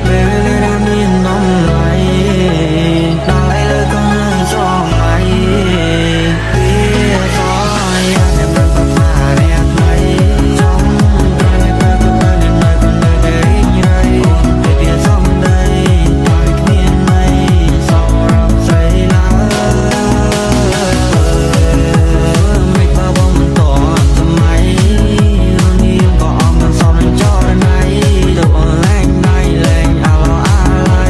ពេលវេលាដែលមាននំឡៃដល់ឥឡូវក៏នៅស្រមៃពីសោះយ៉ាងតែមិនប្រមាណអ្នកថ្មីចង់ក្រោយទៅអ្នកនៅក៏នៅតែរីករាយពីសំដីហើយគ្មានន័យសម្រាប់ស្រីឡើយមិនបើបងមិនតសម័យនេះក៏អមមិនសមនឹងចរណៃទៅអនឡាញណៃលេងអាឡោអាឡៃ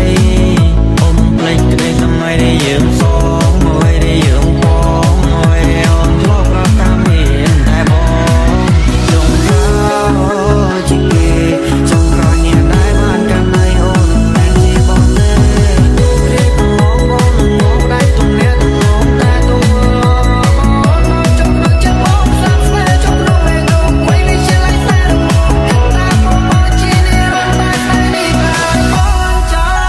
អមភ្លេចក្តីសម័យដែលយើងសងអ្វីដែលយើងបងអ្វីដែលអូនធ្លាប់ប្រាប់តាមមានតែបងចង់ឲ្យជាគេចង់ក្រោយអ្នកដែលបានកាន់ឲ្យអូនតែជាបងទេគ្រាបងដៃទំនាក់ទំនងតែទៅបងចង់នឹងចាំបងស្លាប់ស្នេហ៍ចង់ក្នុងឯងទៅអ្វីវាជាឡៃតែតែបងមកជានេះរត់តែនេះបានបងចង់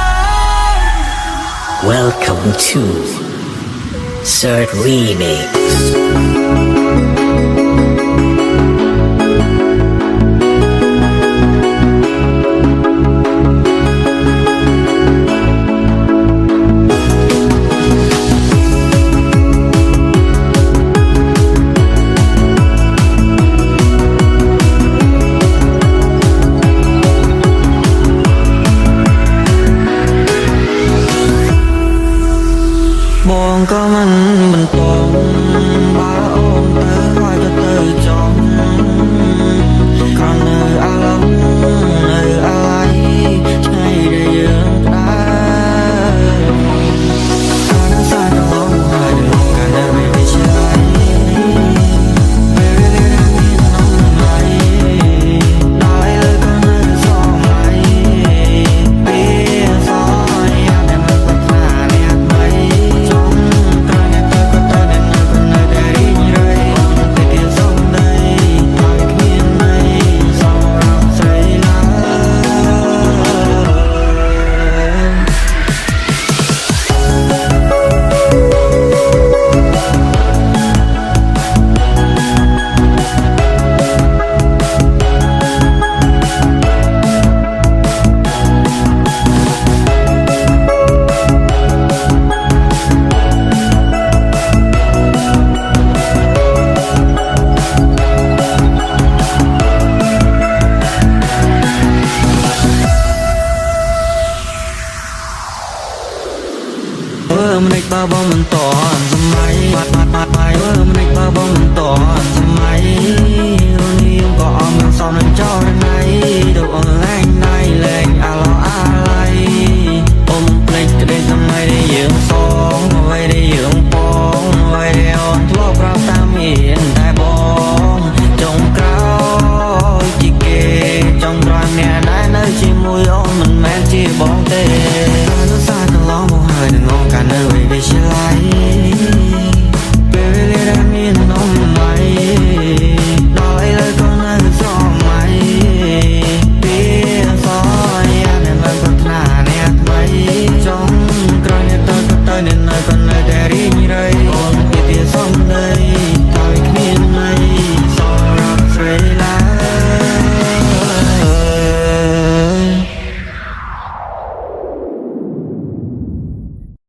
Welcome to Third Remix. បងក៏មិនបន្តបើអូនទៅហើយក៏ទៅចង់គ្រាន់នៅអាឡងនៅអាឡៃថ្ងៃដែលយើងដែរខាងសាយក៏ងហើយលងកាលនៅវិជាឡៃពេលវេលាដែលមាននំឡៃដល់ឥឡូវក៏នៅសម័យពីសោះយ៉ាងតែមិនប្រាថ្នាអ្នកថ្មីចង់ក្រោយទៅក៏ទៅអ្នកនៅក៏នៅតែរីករាយពីសំដីហើយគ្មានន័យសម្រាប់ស្រីឡើយមិនដេចបើបងមិនតសម័យបាត់មិនដេចបើបងមិនតសម័យរូននេះក៏អមមិនសមនឹងចរណៃទៅអនឡាញណៃលេងអាឡោអាឡៃអមភ្លេចក្តីសម័យដែលយើងសងអ្វីដែលយើងបងអ្វីដែលអូនធ្លាប់ប្រាប់តាមមានតែបងចង់ក្រោយជាគេចង់រំអ្នកដែលនៅជាមួយអូនមិនមែនជាបងទេនៅសាកន្លងមកហើយនឹងងកាលនៅវិជាឡៃពេលវេលាដែលមាននំឡៃដល់ឥឡូវក៏នៅសម័យពីសោះយ៉ាងតែមិនប្រាថ្នាអ្នកថ្មីចង់ក្រោយទៅអ្នកនៅក៏នៅតែរីករាយ